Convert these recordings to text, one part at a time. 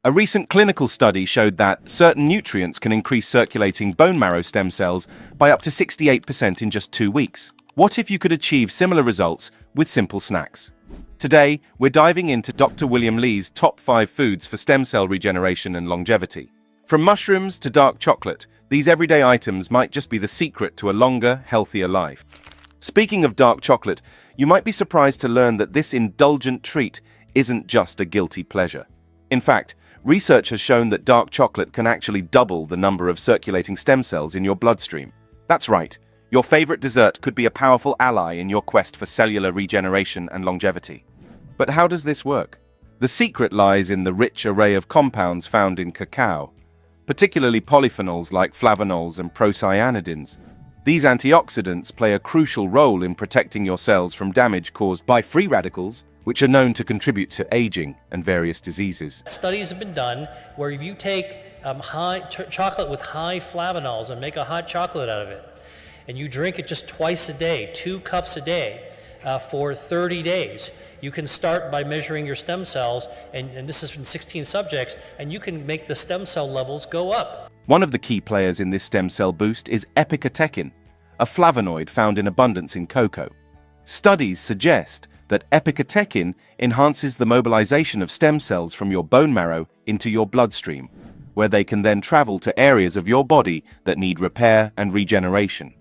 A recent clinical study showed that certain nutrients can increase circulating bone marrow stem cells by up to 68% in just 2 weeks. What if you could achieve similar results with simple snacks? Today, we're diving into Dr. William Li's top 5 foods for stem cell regeneration and longevity. From mushrooms to dark chocolate, these everyday items might just be the secret to a longer, healthier life. Speaking of dark chocolate, you might be surprised to learn that this indulgent treat isn't just a guilty pleasure. In fact, research has shown that dark chocolate can actually double the number of circulating stem cells in your bloodstream. That's right, your favorite dessert could be a powerful ally in your quest for cellular regeneration and longevity. But how does this work? The secret lies in the rich array of compounds found in cacao, particularly polyphenols like flavonols and procyanidins. These antioxidants play a crucial role in protecting your cells from damage caused by free radicals, which are known to contribute to aging and various diseases. Studies have been done where if you take chocolate with high flavonols and make a hot chocolate out of it, and you drink it just twice a day, 2 cups a day, for 30 days, you can start by measuring your stem cells, and this is in 16 subjects, and you can make the stem cell levels go up. One of the key players in this stem cell boost is epicatechin, a flavonoid found in abundance in cocoa. Studies suggest that epicatechin enhances the mobilization of stem cells from your bone marrow into your bloodstream, where they can then travel to areas of your body that need repair and regeneration.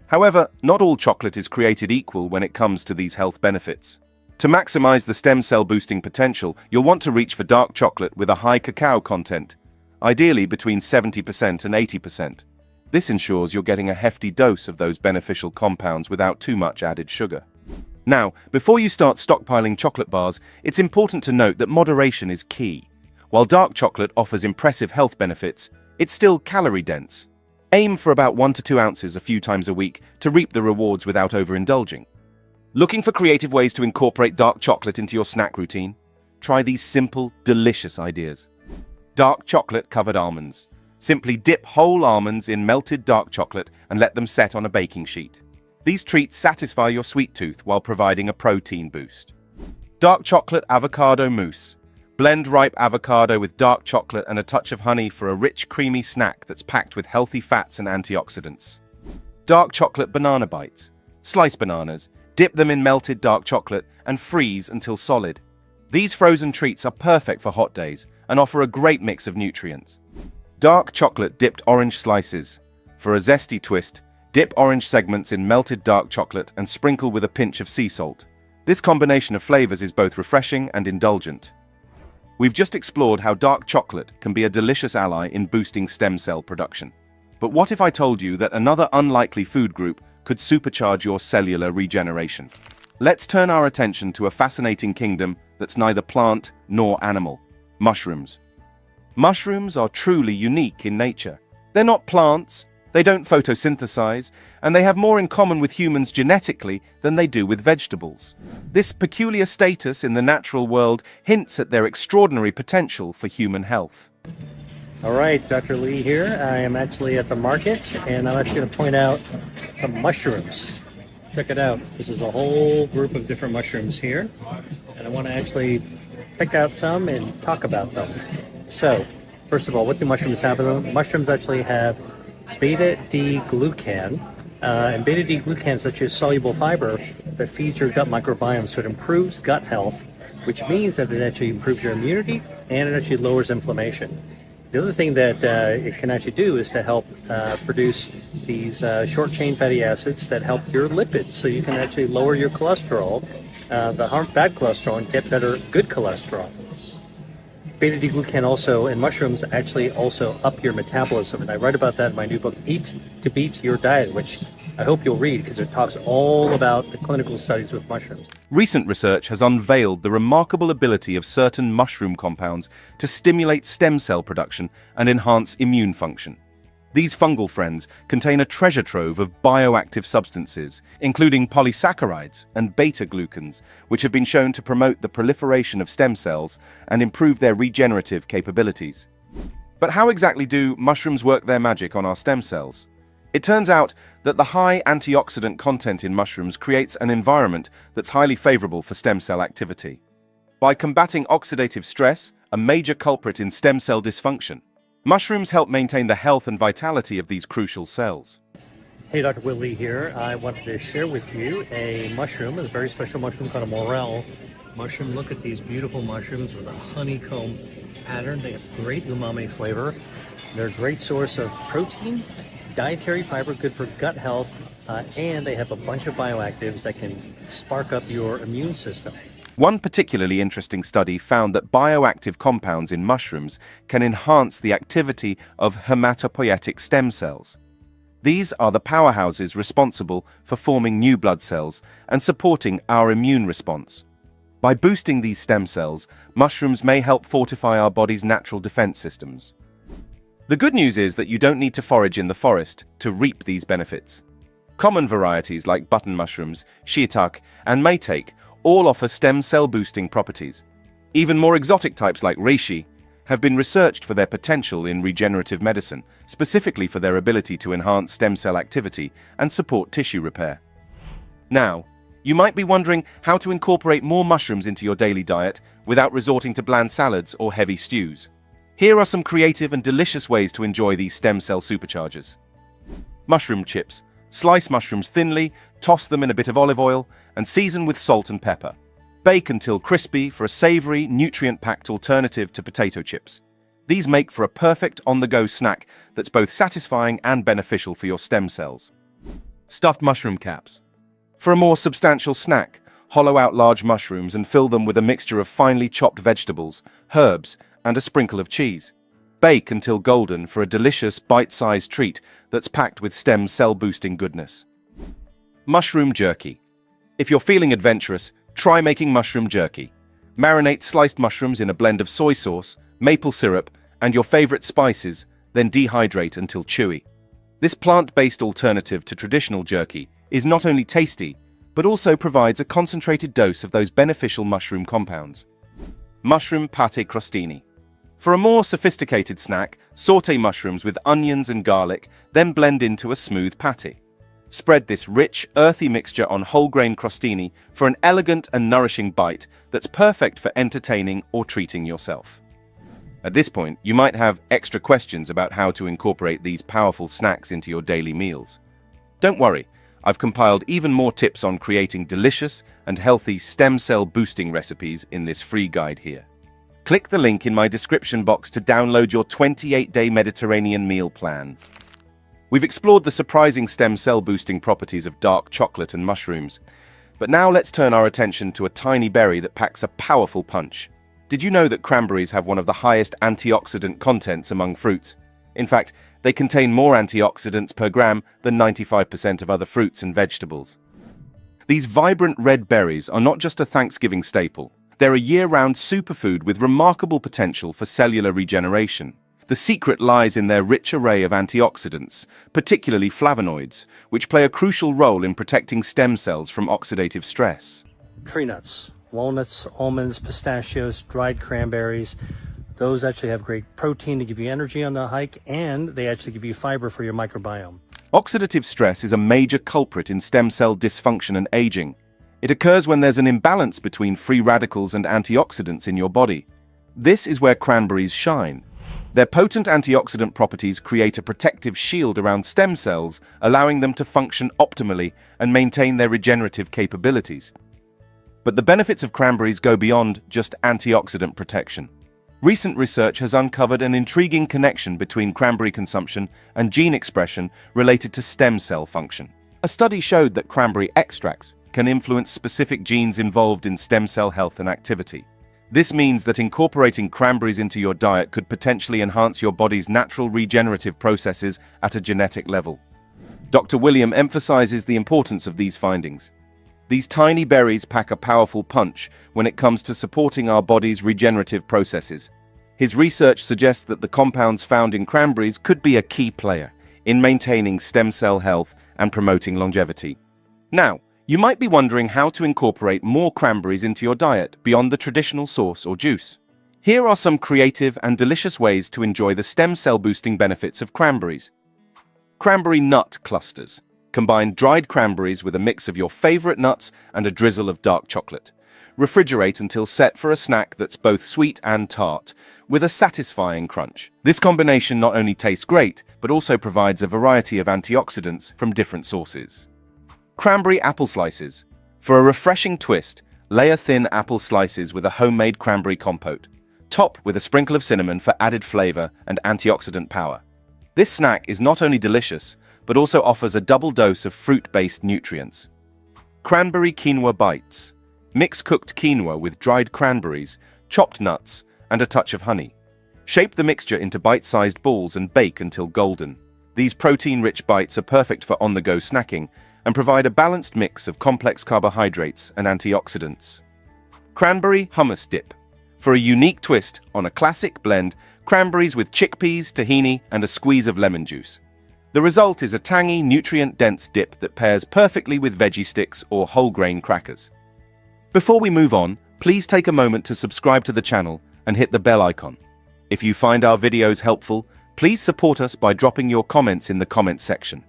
However, not all chocolate is created equal when it comes to these health benefits. To maximize the stem cell boosting potential, you'll want to reach for dark chocolate with a high cacao content, ideally between 70% and 80%. This ensures you're getting a hefty dose of those beneficial compounds without too much added sugar. Now, before you start stockpiling chocolate bars, it's important to note that moderation is key. While dark chocolate offers impressive health benefits, it's still calorie-dense. Aim for about 1 to 2 ounces a few times a week to reap the rewards without overindulging. Looking for creative ways to incorporate dark chocolate into your snack routine? Try these simple, delicious ideas. Dark chocolate-covered almonds. Simply dip whole almonds in melted dark chocolate and let them set on a baking sheet. These treats satisfy your sweet tooth while providing a protein boost. Dark chocolate avocado mousse. Blend ripe avocado with dark chocolate and a touch of honey for a rich, creamy snack that's packed with healthy fats and antioxidants. Dark chocolate banana bites. Slice bananas, dip them in melted dark chocolate, and freeze until solid. These frozen treats are perfect for hot days and offer a great mix of nutrients. Dark chocolate dipped orange slices. For a zesty twist, dip orange segments in melted dark chocolate and sprinkle with a pinch of sea salt. This combination of flavors is both refreshing and indulgent. We've just explored how dark chocolate can be a delicious ally in boosting stem cell production. But what if I told you that another unlikely food group could supercharge your cellular regeneration? Let's turn our attention to a fascinating kingdom that's neither plant nor animal: mushrooms. Mushrooms are truly unique in nature. They're not plants, they don't photosynthesize, and they have more in common with humans genetically than they do with vegetables. This peculiar status in the natural world hints at their extraordinary potential for human health. All right, Dr. Li here. I am actually at the market, and I'm actually going to point out some mushrooms. Check it out. This is a whole group of different mushrooms here, and I want to actually pick out some and talk about them. So, first of all, what do mushrooms have in them? Mushrooms actually have beta-D-glucan, and beta-D-glucan is such a soluble fiber that feeds your gut microbiome, so it improves gut health, which means that it actually improves your immunity and it actually lowers inflammation. The other thing that it can actually do is to help produce these short-chain fatty acids that help your lipids, so you can actually lower your cholesterol, bad cholesterol, and get better good cholesterol. Beta-D-glucan also in mushrooms actually also up your metabolism, and I write about that in my new book, Eat to Beat Your Diet, which I hope you'll read because it talks all about the clinical studies with mushrooms. Recent research has unveiled the remarkable ability of certain mushroom compounds to stimulate stem cell production and enhance immune function. These fungal friends contain a treasure trove of bioactive substances, including polysaccharides and beta-glucans, which have been shown to promote the proliferation of stem cells and improve their regenerative capabilities. But how exactly do mushrooms work their magic on our stem cells? It turns out that the high antioxidant content in mushrooms creates an environment that's highly favorable for stem cell activity. By combating oxidative stress a major culprit in stem cell dysfunction. Mushrooms help maintain the health and vitality of these crucial cells. Hey, Dr. Willie here. I wanted to share with you a mushroom, a very special mushroom called a morel mushroom. Look at these beautiful mushrooms with a honeycomb pattern. They have great umami flavor. They're a great source of protein, dietary fiber, good for gut health, and they have a bunch of bioactives that can spark up your immune system. One particularly interesting study found that bioactive compounds in mushrooms can enhance the activity of hematopoietic stem cells. These are the powerhouses responsible for forming new blood cells and supporting our immune response. By boosting these stem cells, mushrooms may help fortify our body's natural defense systems. The good news is that you don't need to forage in the forest to reap these benefits. Common varieties like button mushrooms, shiitake, and maitake all offer stem cell boosting properties. Even more exotic types like reishi have been researched for their potential in regenerative medicine, specifically for their ability to enhance stem cell activity and support tissue repair. Now, you might be wondering how to incorporate more mushrooms into your daily diet without resorting to bland salads or heavy stews. Here are some creative and delicious ways to enjoy these stem cell superchargers. Mushroom chips. Slice mushrooms thinly, toss them in a bit of olive oil, and season with salt and pepper. Bake until crispy for a savory, nutrient-packed alternative to potato chips. These make for a perfect on-the-go snack that's both satisfying and beneficial for your stem cells. Stuffed mushroom caps. For a more substantial snack, hollow out large mushrooms and fill them with a mixture of finely chopped vegetables, herbs, and a sprinkle of cheese. Bake until golden for a delicious bite-sized treat that's packed with stem cell-boosting goodness. Mushroom jerky. If you're feeling adventurous, try making mushroom jerky. Marinate sliced mushrooms in a blend of soy sauce, maple syrup, and your favorite spices, then dehydrate until chewy. This plant-based alternative to traditional jerky is not only tasty, but also provides a concentrated dose of those beneficial mushroom compounds. Mushroom pate crostini. For a more sophisticated snack, sauté mushrooms with onions and garlic, then blend into a smooth pate. Spread this rich, earthy mixture on whole-grain crostini for an elegant and nourishing bite that's perfect for entertaining or treating yourself. At this point, you might have extra questions about how to incorporate these powerful snacks into your daily meals. Don't worry, I've compiled even more tips on creating delicious and healthy stem cell boosting recipes in this free guide here. Click the link in my description box to download your 28-day Mediterranean meal plan. We've explored the surprising stem cell boosting properties of dark chocolate and mushrooms, but now let's turn our attention to a tiny berry that packs a powerful punch. Did you know that cranberries have one of the highest antioxidant contents among fruits? In fact, they contain more antioxidants per gram than 95% of other fruits and vegetables. These vibrant red berries are not just a Thanksgiving staple. They're a year-round superfood with remarkable potential for cellular regeneration. The secret lies in their rich array of antioxidants, particularly flavonoids, which play a crucial role in protecting stem cells from oxidative stress. Tree nuts, walnuts, almonds, pistachios, dried cranberries. Those actually have great protein to give you energy on the hike, and they actually give you fiber for your microbiome. Oxidative stress is a major culprit in stem cell dysfunction and aging. It occurs when there's an imbalance between free radicals and antioxidants in your body. This is where cranberries shine. Their potent antioxidant properties create a protective shield around stem cells, allowing them to function optimally and maintain their regenerative capabilities. But the benefits of cranberries go beyond just antioxidant protection. Recent research has uncovered an intriguing connection between cranberry consumption and gene expression related to stem cell function. A study showed that cranberry extracts can influence specific genes involved in stem cell health and activity. This means that incorporating cranberries into your diet could potentially enhance your body's natural regenerative processes at a genetic level. Dr. William emphasizes the importance of these findings. These tiny berries pack a powerful punch when it comes to supporting our body's regenerative processes. His research suggests that the compounds found in cranberries could be a key player in maintaining stem cell health and promoting longevity. Now, you might be wondering how to incorporate more cranberries into your diet beyond the traditional sauce or juice. Here are some creative and delicious ways to enjoy the stem cell boosting benefits of cranberries. Cranberry nut clusters. Combine dried cranberries with a mix of your favorite nuts and a drizzle of dark chocolate. Refrigerate until set for a snack that's both sweet and tart, with a satisfying crunch. This combination not only tastes great, but also provides a variety of antioxidants from different sources. Cranberry apple slices. For a refreshing twist, layer thin apple slices with a homemade cranberry compote. Top with a sprinkle of cinnamon for added flavor and antioxidant power. This snack is not only delicious, but also offers a double dose of fruit-based nutrients. Cranberry quinoa bites. Mix cooked quinoa with dried cranberries, chopped nuts, and a touch of honey. Shape the mixture into bite-sized balls and bake until golden. These protein-rich bites are perfect for on-the-go snacking and provide a balanced mix of complex carbohydrates and antioxidants. Cranberry hummus dip. For a unique twist on a classic blend, cranberries with chickpeas, tahini, and a squeeze of lemon juice. The result is a tangy, nutrient-dense dip that pairs perfectly with veggie sticks or whole-grain crackers. Before we move on, please take a moment to subscribe to the channel and hit the bell icon. If you find our videos helpful, please support us by dropping your comments in the comments section.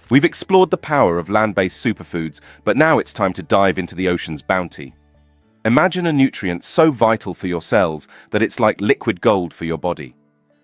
We've explored the power of land-based superfoods, but now it's time to dive into the ocean's bounty. Imagine a nutrient so vital for your cells that it's like liquid gold for your body.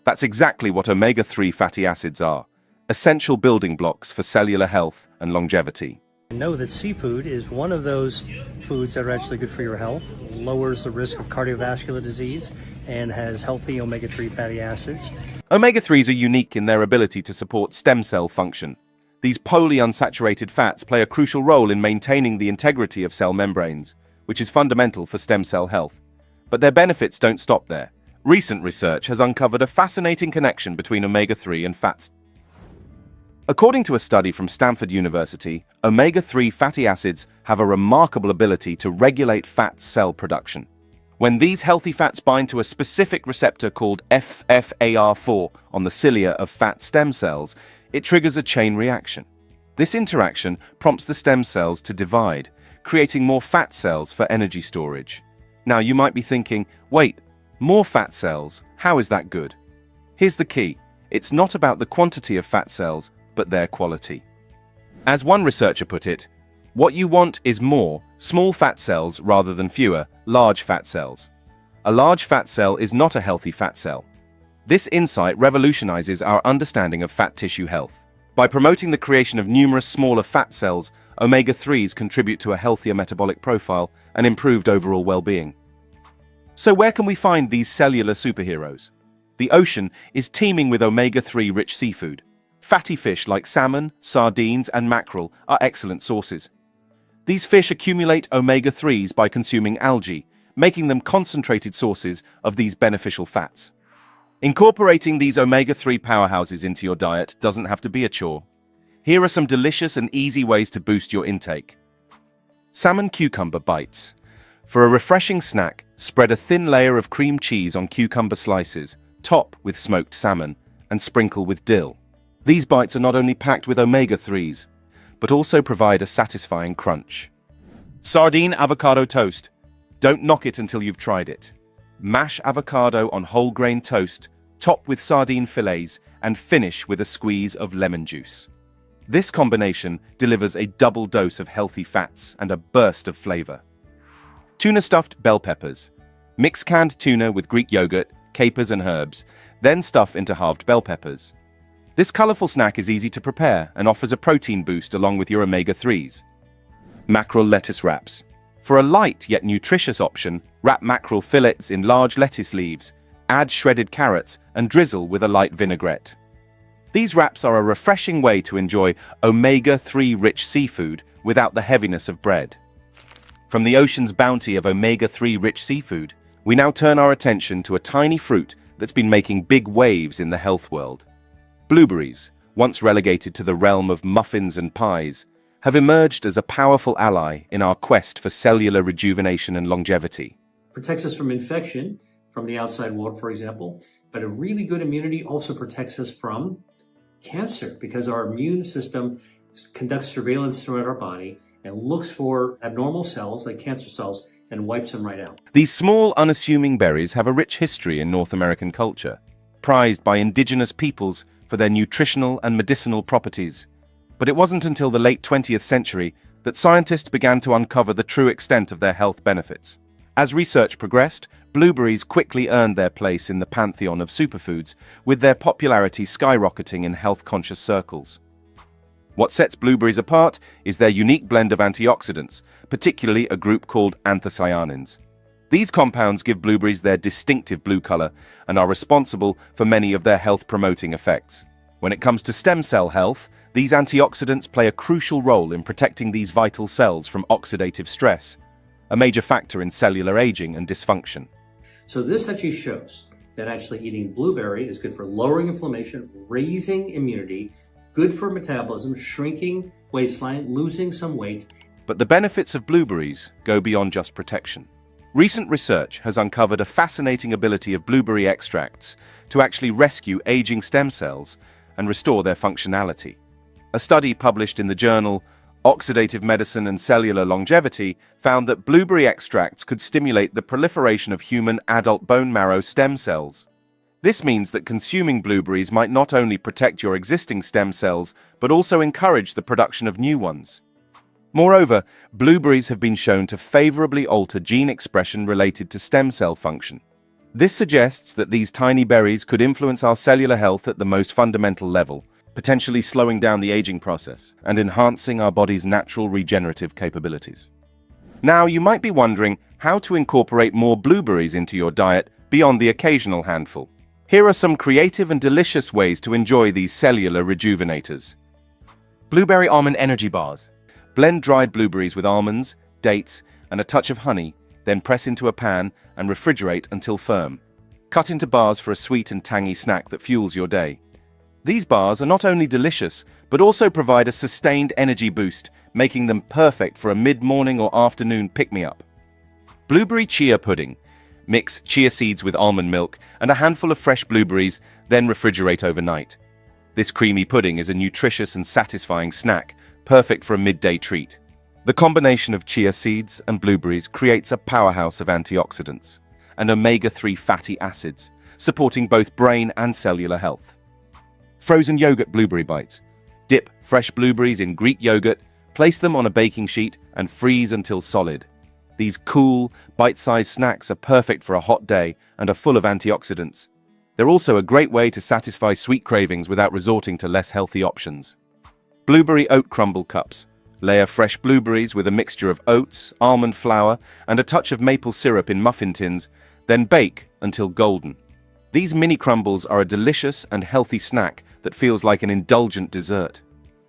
That's exactly what omega-3 fatty acids are, essential building blocks for cellular health and longevity. Know that seafood is one of those foods that are actually good for your health, lowers the risk of cardiovascular disease, and has healthy omega-3 fatty acids. Omega-3s are unique in their ability to support stem cell function. These polyunsaturated fats play a crucial role in maintaining the integrity of cell membranes, which is fundamental for stem cell health. But their benefits don't stop there. Recent research has uncovered a fascinating connection between omega-3 and fats. According to a study from Stanford University, omega-3 fatty acids have a remarkable ability to regulate fat cell production. When these healthy fats bind to a specific receptor called FFAR4 on the cilia of fat stem cells, it triggers a chain reaction. This interaction prompts the stem cells to divide, creating more fat cells for energy storage. Now you might be thinking, wait, more fat cells, how is that good? Here's the key. It's not about the quantity of fat cells, but their quality. As one researcher put it, what you want is more small fat cells rather than fewer large fat cells. A large fat cell is not a healthy fat cell. This insight revolutionizes our understanding of fat tissue health. By promoting the creation of numerous smaller fat cells, omega-3s contribute to a healthier metabolic profile and improved overall well-being. So where can we find these cellular superheroes? The ocean is teeming with omega-3 rich seafood. Fatty fish like salmon, sardines, and mackerel are excellent sources. These fish accumulate omega-3s by consuming algae, making them concentrated sources of these beneficial fats. Incorporating these omega-3 powerhouses into your diet doesn't have to be a chore. Here are some delicious and easy ways to boost your intake. Salmon cucumber bites. For a refreshing snack, spread a thin layer of cream cheese on cucumber slices, top with smoked salmon, and sprinkle with dill. These bites are not only packed with omega-3s, but also provide a satisfying crunch. Sardine avocado toast. Don't knock it until you've tried it. Mash avocado on whole grain toast, top with sardine fillets, and finish with a squeeze of lemon juice. This combination delivers a double dose of healthy fats and a burst of flavor. Tuna stuffed bell peppers. Mix canned tuna with Greek yogurt, capers, and herbs, then stuff into halved bell peppers. This colorful snack is easy to prepare and offers a protein boost along with your omega-3s. Mackerel lettuce wraps. For a light yet nutritious option, wrap mackerel fillets in large lettuce leaves, add shredded carrots, and drizzle with a light vinaigrette. These wraps are a refreshing way to enjoy omega-3 rich seafood without the heaviness of bread. From the ocean's bounty of omega-3 rich seafood, we now turn our attention to a tiny fruit that's been making big waves in the health world. Blueberries, once relegated to the realm of muffins and pies, have emerged as a powerful ally in our quest for cellular rejuvenation and longevity. Protects us from infection from the outside world, for example, but a really good immunity also protects us from cancer because our immune system conducts surveillance throughout our body and looks for abnormal cells like cancer cells and wipes them right out. These small, unassuming berries have a rich history in North American culture, prized by indigenous peoples for their nutritional and medicinal properties. But it wasn't until the late 20th century that scientists began to uncover the true extent of their health benefits. As research progressed, blueberries quickly earned their place in the pantheon of superfoods, with their popularity skyrocketing in health-conscious circles. What sets blueberries apart is their unique blend of antioxidants, particularly a group called anthocyanins. These compounds give blueberries their distinctive blue color and are responsible for many of their health-promoting effects. When it comes to stem cell health, these antioxidants play a crucial role in protecting these vital cells from oxidative stress, a major factor in cellular aging and dysfunction. So this actually shows that actually eating blueberry is good for lowering inflammation, raising immunity, good for metabolism, shrinking waistline, losing some weight. But the benefits of blueberries go beyond just protection. Recent research has uncovered a fascinating ability of blueberry extracts to actually rescue aging stem cells and restore their functionality. A study published in the journal Oxidative Medicine and Cellular Longevity found that blueberry extracts could stimulate the proliferation of human adult bone marrow stem cells. This means that consuming blueberries might not only protect your existing stem cells, but also encourage the production of new ones. Moreover, blueberries have been shown to favorably alter gene expression related to stem cell function. This suggests that these tiny berries could influence our cellular health at the most fundamental level, potentially slowing down the aging process and enhancing our body's natural regenerative capabilities. Now, you might be wondering how to incorporate more blueberries into your diet beyond the occasional handful. Here are some creative and delicious ways to enjoy these cellular rejuvenators. Blueberry Almond Energy Bars. Blend dried blueberries with almonds, dates, and a touch of honey, then press into a pan and refrigerate until firm. Cut into bars for a sweet and tangy snack that fuels your day. These bars are not only delicious, but also provide a sustained energy boost, making them perfect for a mid-morning or afternoon pick-me-up. Blueberry Chia Pudding. Mix chia seeds with almond milk and a handful of fresh blueberries, then refrigerate overnight. This creamy pudding is a nutritious and satisfying snack, perfect for a midday treat. The combination of chia seeds and blueberries creates a powerhouse of antioxidants and omega-3 fatty acids, supporting both brain and cellular health. Frozen yogurt blueberry bites. Dip fresh blueberries in Greek yogurt, place them on a baking sheet, and freeze until solid. These cool, bite-sized snacks are perfect for a hot day and are full of antioxidants. They're also a great way to satisfy sweet cravings without resorting to less healthy options. Blueberry Oat Crumble Cups. Layer fresh blueberries with a mixture of oats, almond flour, and a touch of maple syrup in muffin tins, then bake until golden. These mini crumbles are a delicious and healthy snack that feels like an indulgent dessert.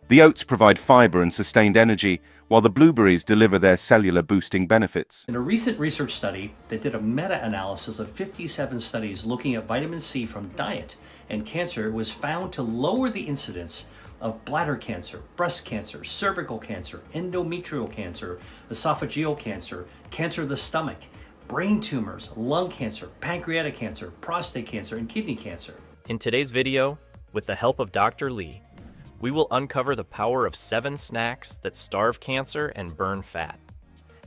The oats provide fiber and sustained energy, while the blueberries deliver their cellular boosting benefits. In a recent research study that did a meta-analysis of 57 studies looking at vitamin C from diet and cancer, was found to lower the incidence of bladder cancer, breast cancer, cervical cancer, endometrial cancer, esophageal cancer, cancer of the stomach, brain tumors, lung cancer, pancreatic cancer, prostate cancer, and kidney cancer. In today's video, with the help of Dr. Lee, we will uncover the power of 7 snacks that starve cancer and burn fat.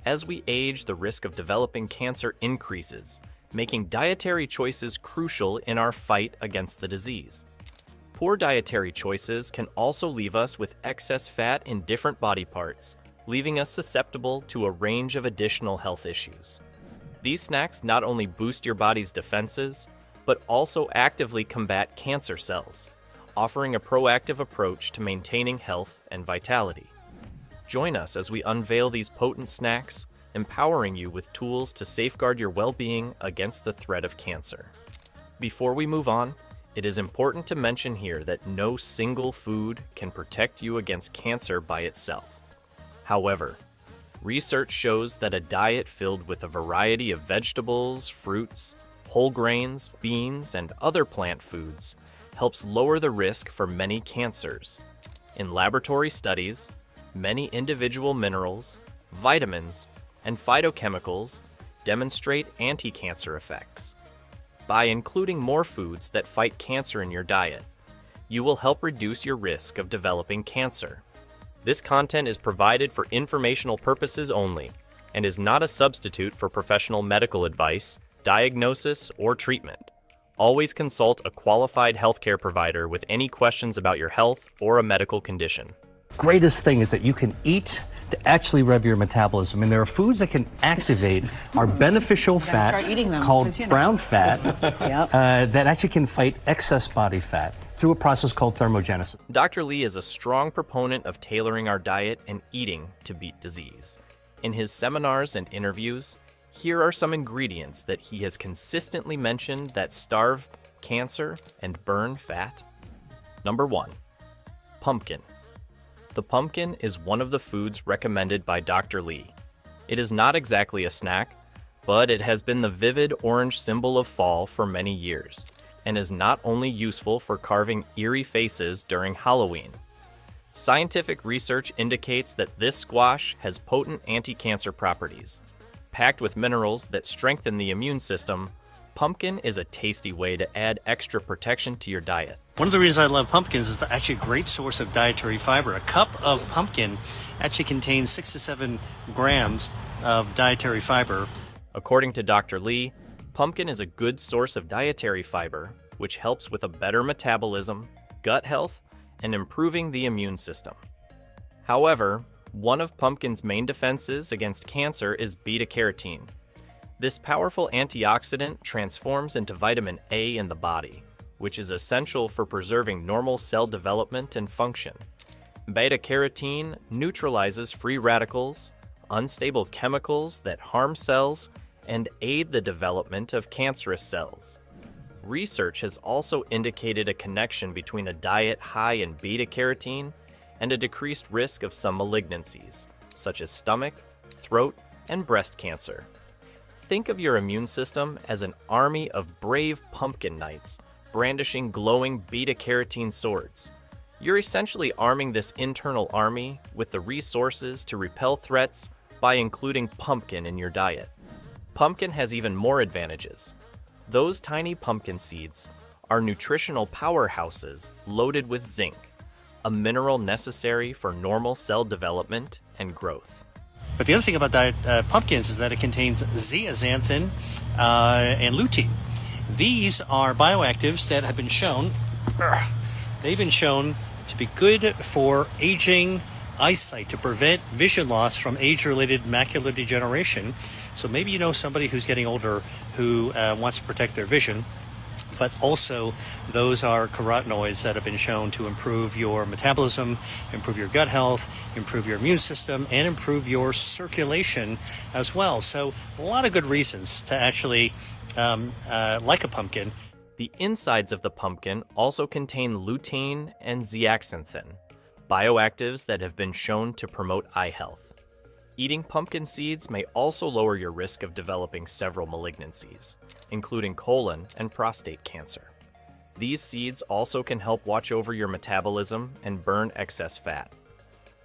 As we age, the risk of developing cancer increases, making dietary choices crucial in our fight against the disease. Poor dietary choices can also leave us with excess fat in different body parts, leaving us susceptible to a range of additional health issues. These snacks not only boost your body's defenses, but also actively combat cancer cells, offering a proactive approach to maintaining health and vitality. Join us as we unveil these potent snacks, empowering you with tools to safeguard your well-being against the threat of cancer. Before we move on, it is important to mention here that no single food can protect you against cancer by itself. However, research shows that a diet filled with a variety of vegetables, fruits, whole grains, beans, and other plant foods helps lower the risk for many cancers. In laboratory studies, many individual minerals, vitamins, and phytochemicals demonstrate anti-cancer effects. By including more foods that fight cancer in your diet, you will help reduce your risk of developing cancer. This content is provided for informational purposes only and is not a substitute for professional medical advice, diagnosis, or treatment. Always consult a qualified healthcare provider with any questions about your health or a medical condition. Greatest thing is that you can eat to actually rev your metabolism. And there are foods that can activate our beneficial fat start eating them, called 'cause, you know. brown fat Yep. that actually can fight excess body fat through a process called thermogenesis. Dr. Lee is a strong proponent of tailoring our diet and eating to beat disease. In his seminars and interviews, here are some ingredients that he has consistently mentioned that starve cancer and burn fat. Number 1, pumpkin. The pumpkin is one of the foods recommended by Dr. Lee. It is not exactly a snack, but it has been the vivid orange symbol of fall for many years, and is not only useful for carving eerie faces during Halloween. Scientific research indicates that this squash has potent anti-cancer properties. Packed with minerals that strengthen the immune system, pumpkin is a tasty way to add extra protection to your diet. One of the reasons I love pumpkins is actually a great source of dietary fiber. A cup of pumpkin actually contains 6 to 7 grams of dietary fiber. According to Dr. Lee, pumpkin is a good source of dietary fiber, which helps with a better metabolism, gut health, and improving the immune system. However, one of pumpkin's main defenses against cancer is beta-carotene. This powerful antioxidant transforms into vitamin A in the body, which is essential for preserving normal cell development and function. Beta-carotene neutralizes free radicals, unstable chemicals that harm cells, and aid the development of cancerous cells. Research has also indicated a connection between a diet high in beta-carotene and a decreased risk of some malignancies, such as stomach, throat, and breast cancer. Think of your immune system as an army of brave pumpkin knights brandishing glowing beta-carotene swords. You're essentially arming this internal army with the resources to repel threats by including pumpkin in your diet. Pumpkin has even more advantages. Those tiny pumpkin seeds are nutritional powerhouses loaded with zinc, a mineral necessary for normal cell development and growth. But the other thing about pumpkins is that it contains zeaxanthin and lutein. These are bioactives that have been shown, to be good for aging eyesight, to prevent vision loss from age-related macular degeneration. So maybe you know somebody who's getting older who wants to protect their vision, but also those are carotenoids that have been shown to improve your metabolism, improve your gut health, improve your immune system, and improve your circulation as well. So a lot of good reasons to actually like a pumpkin. The insides of the pumpkin also contain lutein and zeaxanthin, bioactives that have been shown to promote eye health. Eating pumpkin seeds may also lower your risk of developing several malignancies, including colon and prostate cancer. These seeds also can help watch over your metabolism and burn excess fat.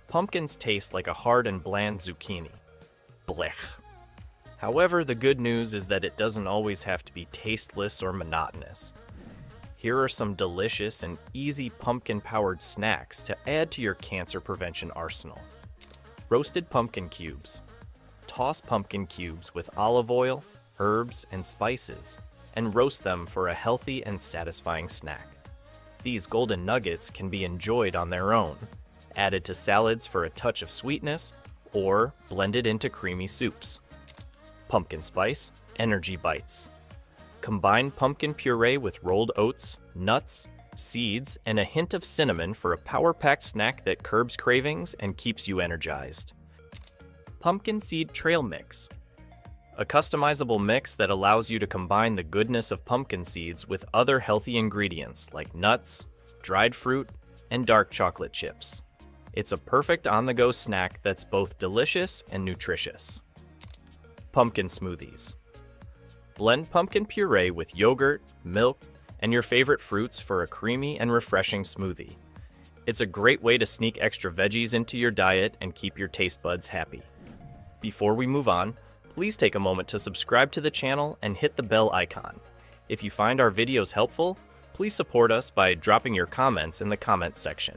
Pumpkins taste like a hard and bland zucchini. Blech. However, the good news is that it doesn't always have to be tasteless or monotonous. Here are some delicious and easy pumpkin-powered snacks to add to your cancer prevention arsenal. Roasted pumpkin cubes. Toss pumpkin cubes with olive oil, herbs, and spices, and roast them for a healthy and satisfying snack. These golden nuggets can be enjoyed on their own, added to salads for a touch of sweetness, or blended into creamy soups. Pumpkin spice energy bites. Combine pumpkin puree with rolled oats, nuts, seeds, and a hint of cinnamon for a power-packed snack that curbs cravings and keeps you energized. Pumpkin seed trail mix. A customizable mix that allows you to combine the goodness of pumpkin seeds with other healthy ingredients like nuts, dried fruit, and dark chocolate chips. It's a perfect on-the-go snack that's both delicious and nutritious. Pumpkin smoothies. Blend pumpkin puree with yogurt, milk, and your favorite fruits for a creamy and refreshing smoothie. It's a great way to sneak extra veggies into your diet and keep your taste buds happy. Before we move on, please take a moment to subscribe to the channel and hit the bell icon. If you find our videos helpful, please support us by dropping your comments in the comments section.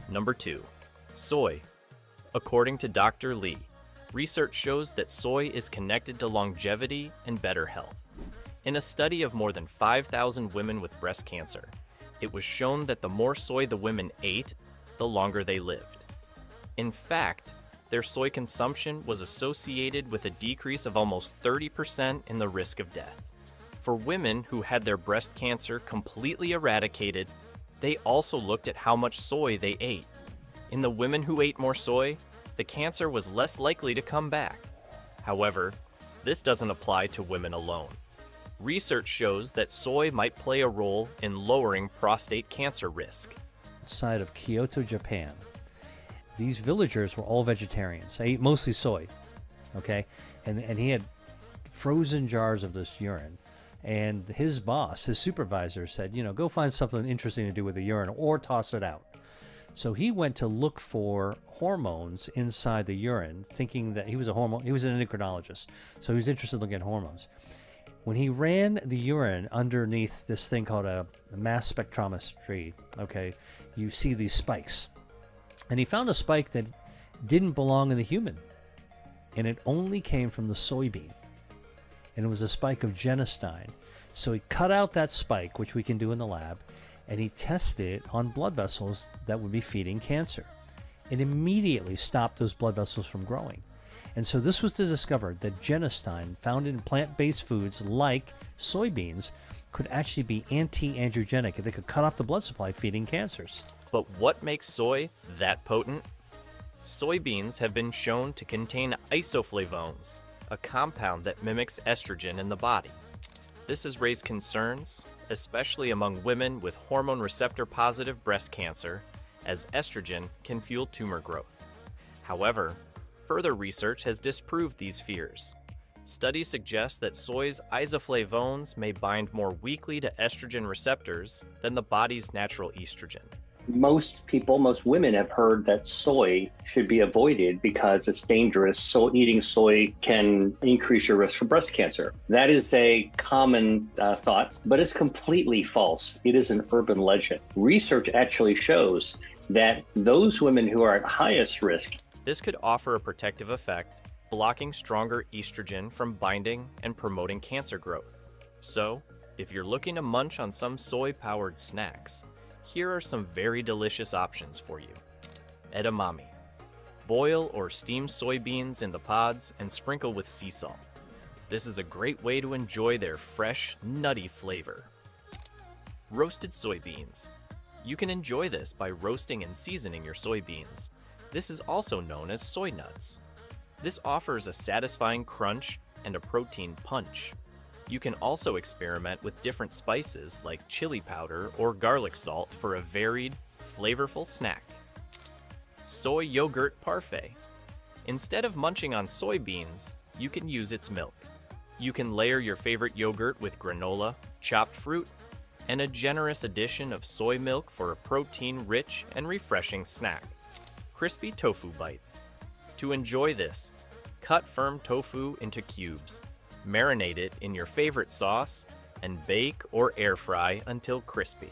Number 2, soy. According to Dr. Lee, research shows that soy is connected to longevity and better health. In a study of more than 5,000 women with breast cancer, it was shown that the more soy the women ate, the longer they lived. In fact, their soy consumption was associated with a decrease of almost 30% in the risk of death. For women who had their breast cancer completely eradicated, they also looked at how much soy they ate. In the women who ate more soy, the cancer was less likely to come back. However, this doesn't apply to women alone. Research shows that soy might play a role in lowering prostate cancer risk. Side of Kyoto, Japan. These villagers were all vegetarians. They ate mostly soy, okay? And he had frozen jars of this urine. And his boss, his supervisor, said, go find something interesting to do with the urine or toss it out. So he went to look for hormones inside the urine, thinking that he was an endocrinologist. So he was interested in looking at hormones. When he ran the urine underneath this thing called a mass spectrometry, okay, you see these spikes. And he found a spike that didn't belong in the human. And it only came from the soybean. And it was a spike of genistein. So he cut out that spike, which we can do in the lab, and he tested it on blood vessels that would be feeding cancer. It immediately stopped those blood vessels from growing. And so this was to discover that genistein found in plant-based foods like soybeans could actually be anti-angiogenic. They could cut off the blood supply feeding cancers. But what makes soy that potent? Soybeans have been shown to contain isoflavones, a compound that mimics estrogen in the body. This has raised concerns, especially among women with hormone receptor-positive breast cancer, as estrogen can fuel tumor growth. However, further research has disproved these fears. Studies suggest that soy's isoflavones may bind more weakly to estrogen receptors than the body's natural estrogen. Most women have heard that soy should be avoided because it's dangerous. So eating soy can increase your risk for breast cancer. That is a common thought, but it's completely false. It is an urban legend. Research actually shows that those women who are at highest risk. This could offer a protective effect, blocking stronger estrogen from binding and promoting cancer growth. So, if you're looking to munch on some soy-powered snacks, here are some very delicious options for you. Edamame. Boil or steam soybeans in the pods and sprinkle with sea salt. This is a great way to enjoy their fresh, nutty flavor. Roasted soybeans. You can enjoy this by roasting and seasoning your soybeans. This is also known as soy nuts. This offers a satisfying crunch and a protein punch. You can also experiment with different spices like chili powder or garlic salt for a varied, flavorful snack. Soy yogurt parfait. Instead of munching on soybeans, you can use its milk. You can layer your favorite yogurt with granola, chopped fruit, and a generous addition of soy milk for a protein-rich and refreshing snack. Crispy tofu bites. To enjoy this, cut firm tofu into cubes. Marinate it in your favorite sauce, and bake or air fry until crispy.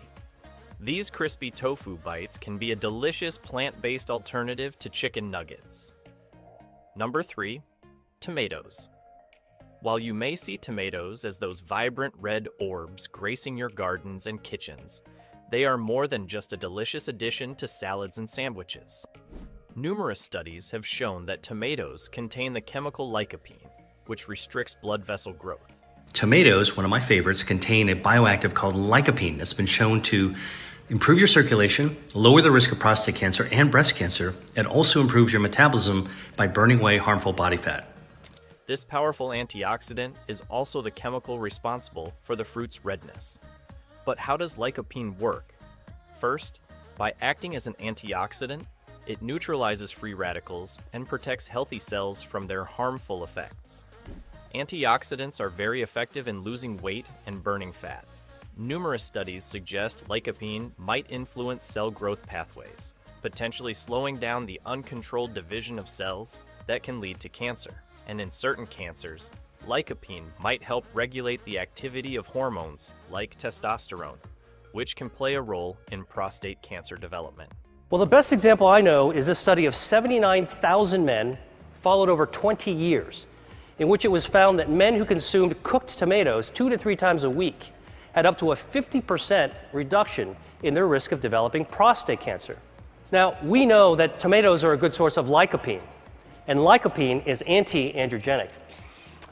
These crispy tofu bites can be a delicious plant-based alternative to chicken nuggets. Number 3, tomatoes. While you may see tomatoes as those vibrant red orbs gracing your gardens and kitchens, they are more than just a delicious addition to salads and sandwiches. Numerous studies have shown that tomatoes contain the chemical lycopene, which restricts blood vessel growth. Tomatoes, one of my favorites, contain a bioactive called lycopene that's been shown to improve your circulation, lower the risk of prostate cancer and breast cancer, and also improves your metabolism by burning away harmful body fat. This powerful antioxidant is also the chemical responsible for the fruit's redness. But how does lycopene work? First, by acting as an antioxidant, it neutralizes free radicals and protects healthy cells from their harmful effects. Antioxidants are very effective in losing weight and burning fat. Numerous studies suggest lycopene might influence cell growth pathways, potentially slowing down the uncontrolled division of cells that can lead to cancer. And in certain cancers, lycopene might help regulate the activity of hormones like testosterone, which can play a role in prostate cancer development. Well, the best example I know is this study of 79,000 men followed over 20 years, in which it was found that men who consumed cooked tomatoes 2 to 3 times a week had up to a 50% reduction in their risk of developing prostate cancer. Now, we know that tomatoes are a good source of lycopene, and lycopene is anti-androgenic.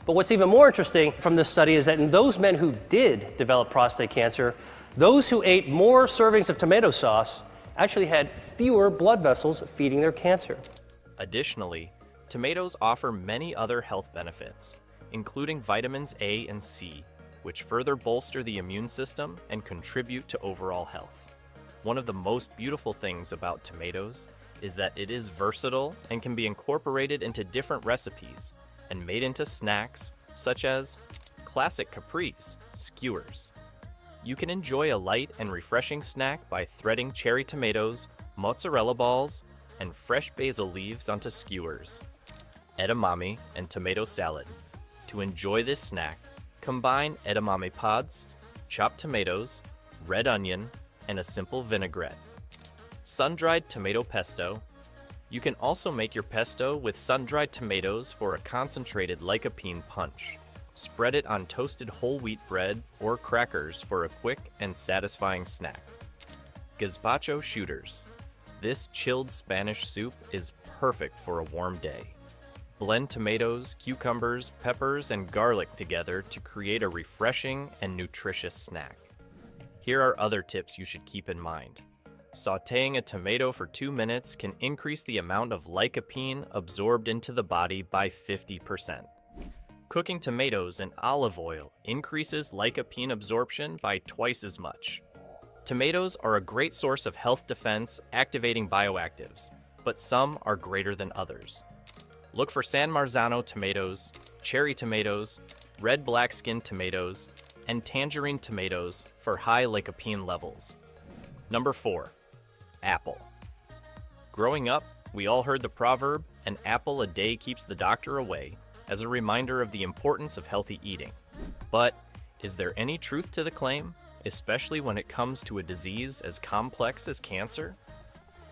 But what's even more interesting from this study is that in those men who did develop prostate cancer, those who ate more servings of tomato sauce actually had fewer blood vessels feeding their cancer. Additionally, tomatoes offer many other health benefits, including vitamins A and C, which further bolster the immune system and contribute to overall health. One of the most beautiful things about tomatoes is that it is versatile and can be incorporated into different recipes and made into snacks such as classic capris, skewers. You can enjoy a light and refreshing snack by threading cherry tomatoes, mozzarella balls, and fresh basil leaves onto skewers. Edamame and tomato salad. To enjoy this snack, combine edamame pods, chopped tomatoes, red onion, and a simple vinaigrette. Sun-dried tomato pesto. You can also make your pesto with sun-dried tomatoes for a concentrated lycopene punch. Spread it on toasted whole wheat bread or crackers for a quick and satisfying snack. Gazpacho shooters. This chilled Spanish soup is perfect for a warm day. Blend tomatoes, cucumbers, peppers, and garlic together to create a refreshing and nutritious snack. Here are other tips you should keep in mind. Sautéing a tomato for 2 minutes can increase the amount of lycopene absorbed into the body by 50%. Cooking tomatoes in olive oil increases lycopene absorption by twice as much. Tomatoes are a great source of health defense activating bioactives, but some are greater than others. Look for San Marzano tomatoes, cherry tomatoes, red black skin tomatoes, and tangerine tomatoes for high lycopene levels. Number 4. Apple. Growing up, we all heard the proverb, "An apple a day keeps the doctor away," as a reminder of the importance of healthy eating. But is there any truth to the claim, especially when it comes to a disease as complex as cancer?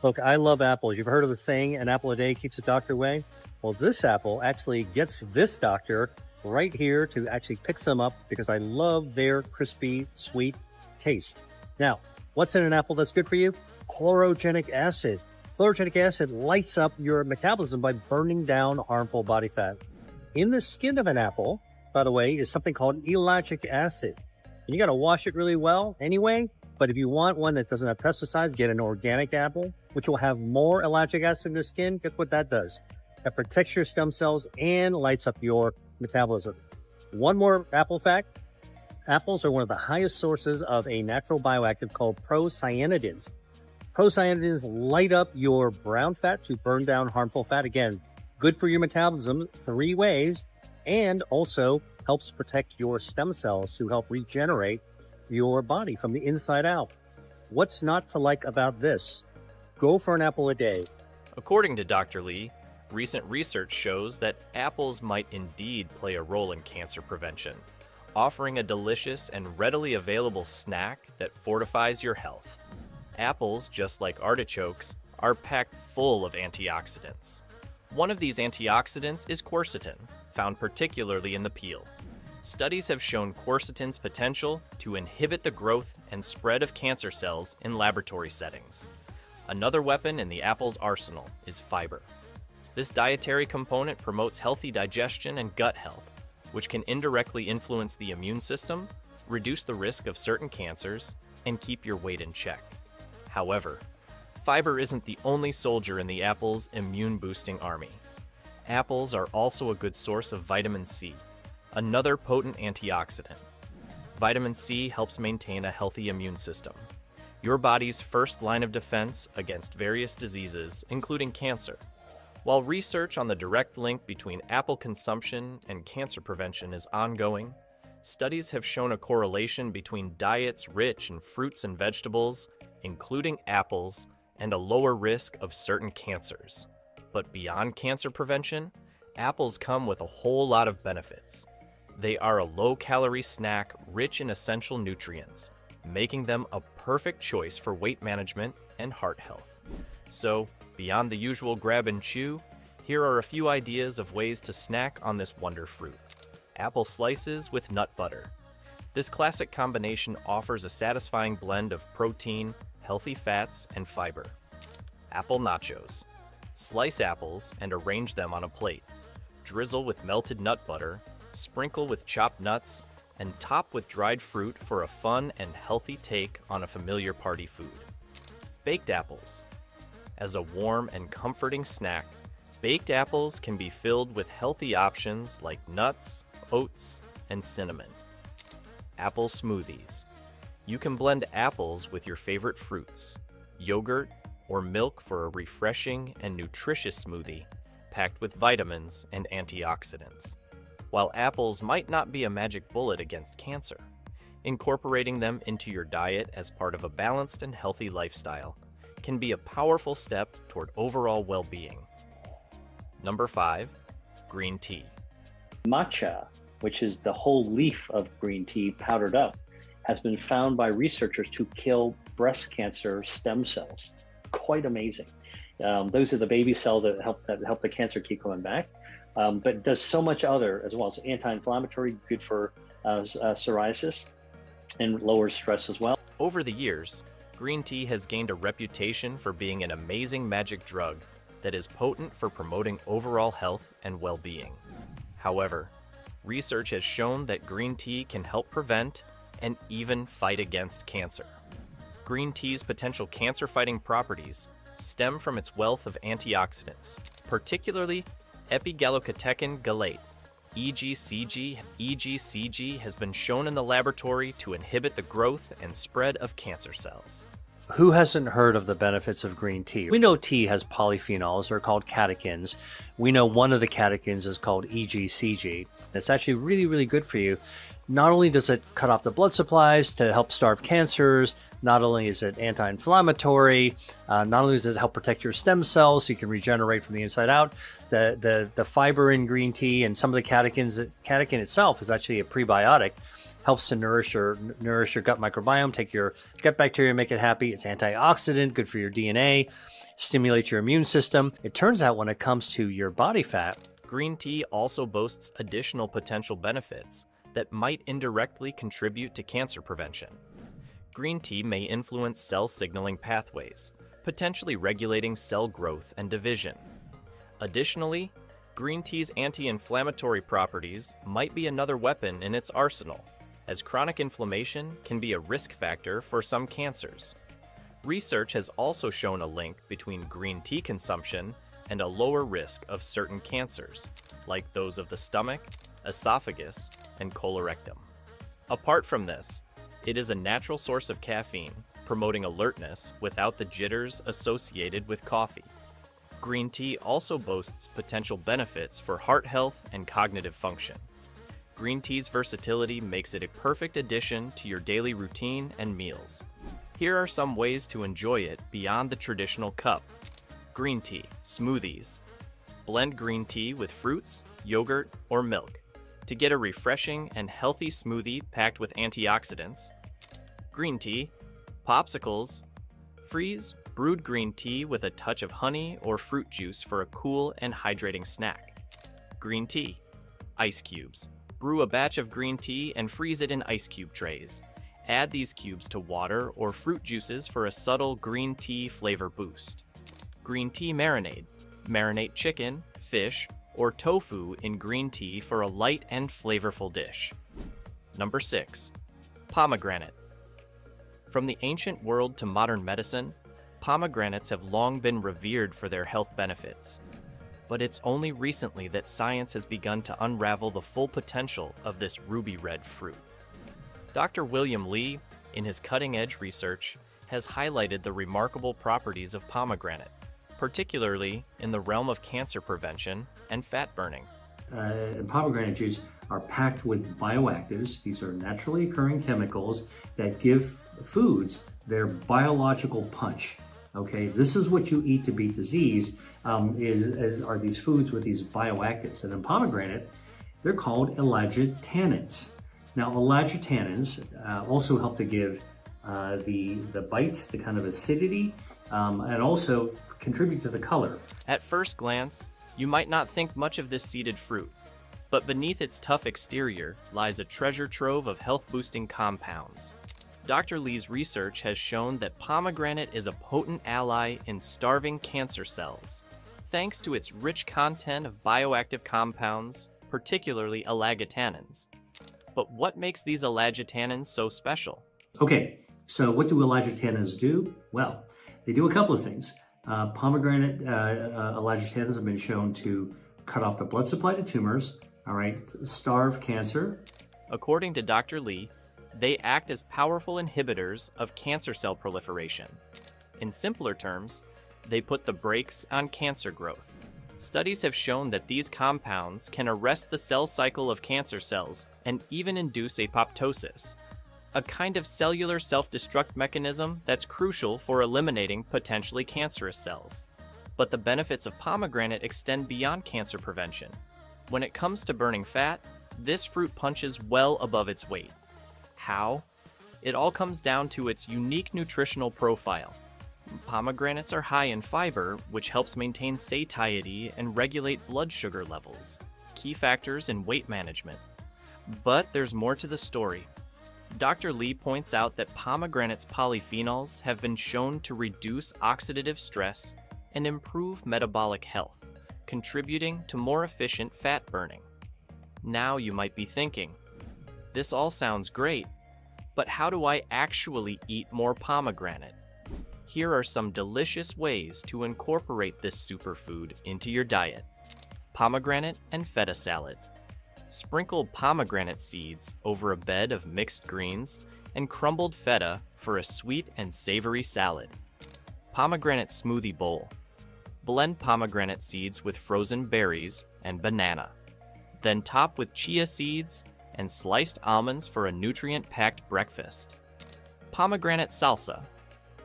Look, I love apples. You've heard of the saying, "An apple a day keeps the doctor away"? Well, this apple actually gets this doctor right here to actually pick some up because I love their crispy, sweet taste. Now, what's in an apple that's good for you? Chlorogenic acid. Chlorogenic acid lights up your metabolism by burning down harmful body fat. In the skin of an apple, by the way, is something called ellagic acid. And you got to wash it really well anyway. But if you want one that doesn't have pesticides, get an organic apple, which will have more ellagic acid in the skin. Guess what that does? That protects your stem cells and lights up your metabolism. One more apple fact. Apples are one of the highest sources of a natural bioactive called procyanidins. Procyanidins light up your brown fat to burn down harmful fat. Again, good for your metabolism 3 ways, and also helps protect your stem cells to help regenerate your body from the inside out. What's not to like about this? Go for an apple a day. According to Dr. Lee, recent research shows that apples might indeed play a role in cancer prevention, offering a delicious and readily available snack that fortifies your health. Apples, just like artichokes, are packed full of antioxidants. One of these antioxidants is quercetin, found particularly in the peel. Studies have shown quercetin's potential to inhibit the growth and spread of cancer cells in laboratory settings. Another weapon in the apple's arsenal is fiber. This dietary component promotes healthy digestion and gut health, which can indirectly influence the immune system, reduce the risk of certain cancers, and keep your weight in check. However, fiber isn't the only soldier in the apple's immune-boosting army. Apples are also a good source of vitamin C, another potent antioxidant. Vitamin C helps maintain a healthy immune system, your body's first line of defense against various diseases, including cancer. While research on the direct link between apple consumption and cancer prevention is ongoing, studies have shown a correlation between diets rich in fruits and vegetables, including apples, and a lower risk of certain cancers. But beyond cancer prevention, apples come with a whole lot of benefits. They are a low-calorie snack rich in essential nutrients, making them a perfect choice for weight management and heart health. So, beyond the usual grab and chew, here are a few ideas of ways to snack on this wonder fruit. Apple slices with nut butter. This classic combination offers a satisfying blend of protein, healthy fats, and fiber. Apple nachos. Slice apples and arrange them on a plate. Drizzle with melted nut butter, sprinkle with chopped nuts, and top with dried fruit for a fun and healthy take on a familiar party food. Baked apples. As a warm and comforting snack, baked apples can be filled with healthy options like nuts, oats, and cinnamon. Apple smoothies. You can blend apples with your favorite fruits, yogurt, or milk for a refreshing and nutritious smoothie packed with vitamins and antioxidants. While apples might not be a magic bullet against cancer, incorporating them into your diet as part of a balanced and healthy lifestyle can be a powerful step toward overall well-being. Number 5, green tea. Matcha, which is the whole leaf of green tea powdered up, has been found by researchers to kill breast cancer stem cells. Quite amazing. Those are the baby cells that help the cancer keep coming back. But it does so much other as well. It's anti-inflammatory, good for psoriasis, and lowers stress as well. Over the years, green tea has gained a reputation for being an amazing magic drug that is potent for promoting overall health and well-being. However, research has shown that green tea can help prevent and even fight against cancer. Green tea's potential cancer-fighting properties stem from its wealth of antioxidants, particularly epigallocatechin gallate. EGCG has been shown in the laboratory to inhibit the growth and spread of cancer cells. Who hasn't heard of the benefits of green tea? We know tea has polyphenols, they're called catechins. We know one of the catechins is called EGCG. It's actually really, really good for you. Not only does it cut off the blood supplies to help starve cancers, not only is it anti-inflammatory, not only does it help protect your stem cells so you can regenerate from the inside out, the fiber in green tea and some of the catechins, catechin itself is actually a prebiotic, helps to nourish your gut microbiome, take your gut bacteria, make it happy. It's antioxidant, good for your DNA, stimulates your immune system. It turns out when it comes to your body fat, green tea also boasts additional potential benefits that might indirectly contribute to cancer prevention. Green tea may influence cell signaling pathways, potentially regulating cell growth and division. Additionally, green tea's anti-inflammatory properties might be another weapon in its arsenal, as chronic inflammation can be a risk factor for some cancers. Research has also shown a link between green tea consumption and a lower risk of certain cancers, like those of the stomach, esophagus, and colorectum. Apart from this, it is a natural source of caffeine, promoting alertness without the jitters associated with coffee. Green tea also boasts potential benefits for heart health and cognitive function. Green tea's versatility makes it a perfect addition to your daily routine and meals. Here are some ways to enjoy it beyond the traditional cup. Green tea, smoothies. Blend green tea with fruits, yogurt, or milk to get a refreshing and healthy smoothie packed with antioxidants. Green tea, popsicles. Freeze brewed green tea with a touch of honey or fruit juice for a cool and hydrating snack. Green tea, ice cubes. Brew a batch of green tea and freeze it in ice cube trays. Add these cubes to water or fruit juices for a subtle green tea flavor boost. Green tea marinade. Marinate chicken, fish, or tofu in green tea for a light and flavorful dish. Number 6, pomegranate. From the ancient world to modern medicine, pomegranates have long been revered for their health benefits. But it's only recently that science has begun to unravel the full potential of this ruby red fruit. Dr. William Li, in his cutting-edge research, has highlighted the remarkable properties of pomegranate, particularly in the realm of cancer prevention and fat burning. Pomegranate juice are packed with bioactives. These are naturally occurring chemicals that give foods their biological punch. Okay, this is what you eat to beat disease, are these foods with these bioactives. And in pomegranate, they're called elagitannins. Now, elagitannins also help to give the bite, the kind of acidity, and also contribute to the color. At first glance, you might not think much of this seeded fruit, but beneath its tough exterior lies a treasure trove of health-boosting compounds. Dr. Li's research has shown that pomegranate is a potent ally in starving cancer cells. thanks to its rich content of bioactive compounds, particularly elagitannins. But what makes these elagitannins so special? Okay, so what do elagitannins do? Well, they do a couple of things. Pomegranate elagitannins have been shown to cut off the blood supply to tumors, all right, starve cancer. According to Dr. Lee, they act as powerful inhibitors of cancer cell proliferation. In simpler terms, they put the brakes on cancer growth. Studies have shown that these compounds can arrest the cell cycle of cancer cells and even induce apoptosis, a kind of cellular self-destruct mechanism that's crucial for eliminating potentially cancerous cells. But the benefits of pomegranate extend beyond cancer prevention. When it comes to burning fat, this fruit punches well above its weight. How? It all comes down to its unique nutritional profile. Pomegranates are high in fiber, which helps maintain satiety and regulate blood sugar levels, key factors in weight management. But there's more to the story. Dr. Lee points out that pomegranate's polyphenols have been shown to reduce oxidative stress and improve metabolic health, contributing to more efficient fat burning. Now you might be thinking, this all sounds great, but how do I actually eat more pomegranate? Here are some delicious ways to incorporate this superfood into your diet. Pomegranate and feta salad. Sprinkle pomegranate seeds over a bed of mixed greens and crumbled feta for a sweet and savory salad. Pomegranate smoothie bowl. Blend pomegranate seeds with frozen berries and banana. Then top with chia seeds and sliced almonds for a nutrient-packed breakfast. Pomegranate salsa.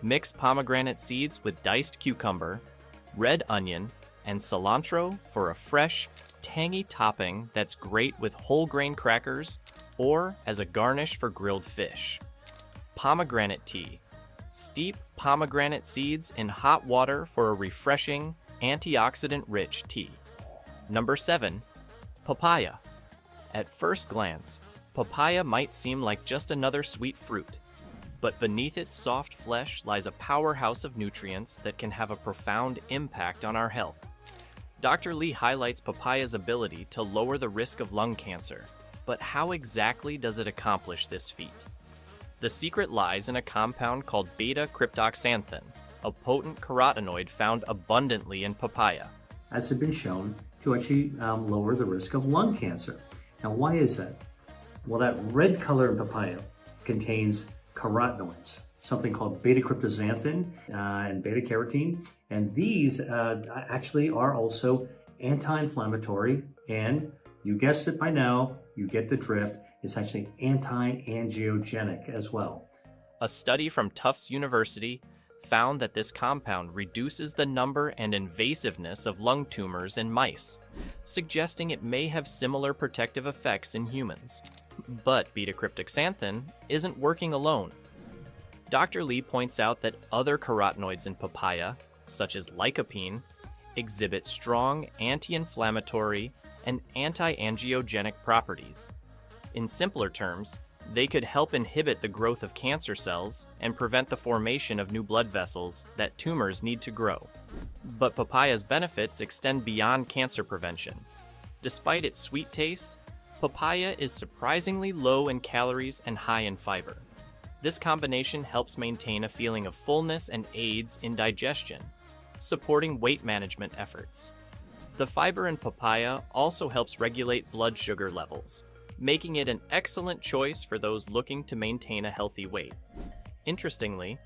Mix pomegranate seeds with diced cucumber, red onion, and cilantro for a fresh, tangy topping that's great with whole grain crackers or as a garnish for grilled fish. Pomegranate tea. Steep pomegranate seeds in hot water for a refreshing, antioxidant-rich tea. Number 7. Papaya. At first glance, papaya might seem like just another sweet fruit. But beneath its soft flesh lies a powerhouse of nutrients that can have a profound impact on our health. Dr. Lee highlights papaya's ability to lower the risk of lung cancer, but how exactly does it accomplish this feat? The secret lies in a compound called beta-cryptoxanthin, a potent carotenoid found abundantly in papaya. That's been shown to actually lower the risk of lung cancer. Now, why is that? Well, that red color in papaya contains carotenoids, something called beta-cryptoxanthin and beta-carotene, and these actually are also anti-inflammatory, and you guessed it by now, you get the drift, it's actually anti-angiogenic as well. A study from Tufts University found that this compound reduces the number and invasiveness of lung tumors in mice, suggesting it may have similar protective effects in humans. But beta-cryptoxanthin isn't working alone. Dr. Lee points out that other carotenoids in papaya, such as lycopene, exhibit strong anti-inflammatory and anti-angiogenic properties. In simpler terms, they could help inhibit the growth of cancer cells and prevent the formation of new blood vessels that tumors need to grow. But papaya's benefits extend beyond cancer prevention. Despite its sweet taste, papaya is surprisingly low in calories and high in fiber. This combination helps maintain a feeling of fullness and aids in digestion, supporting weight management efforts. The fiber in papaya also helps regulate blood sugar levels, making it an excellent choice for those looking to maintain a healthy weight. Interestingly,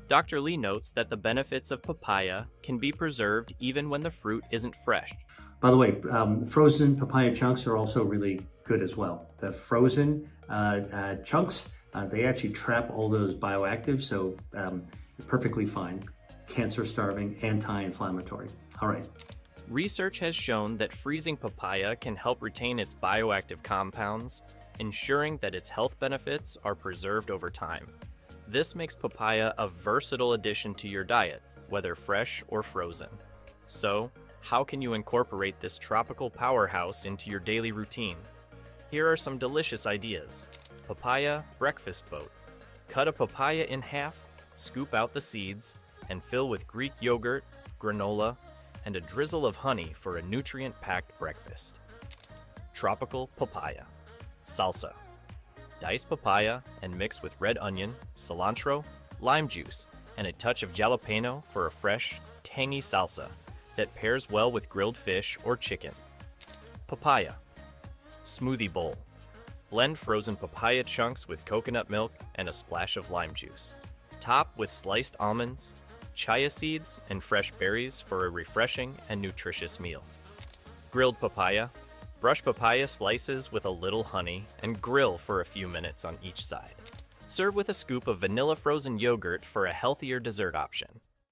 Dr. Lee notes that the benefits of papaya can be preserved even when the fruit isn't fresh. By the way, frozen papaya chunks are also really good as well. The frozen chunks, they actually trap all those bioactives, so perfectly fine. Cancer-starving, anti-inflammatory. All right. Research has shown that freezing papaya can help retain its bioactive compounds, ensuring that its health benefits are preserved over time. This makes papaya a versatile addition to your diet, whether fresh or frozen. So, how can you incorporate this tropical powerhouse into your daily routine? Here are some delicious ideas. Papaya breakfast boat. Cut a papaya in half, scoop out the seeds, and fill with Greek yogurt, granola, and a drizzle of honey for a nutrient-packed breakfast. Tropical papaya. Salsa. Dice papaya and mix with red onion, cilantro, lime juice, and a touch of jalapeno for a fresh, tangy salsa that pairs well with grilled fish or chicken. Papaya. Smoothie bowl. Blend frozen papaya chunks with coconut milk and a splash of lime juice. Top with sliced almonds, chia seeds, and fresh berries for a refreshing and nutritious meal. Grilled papaya. Brush papaya slices with a little honey and grill for a few minutes on each side. Serve with a scoop of vanilla frozen yogurt for a healthier dessert option.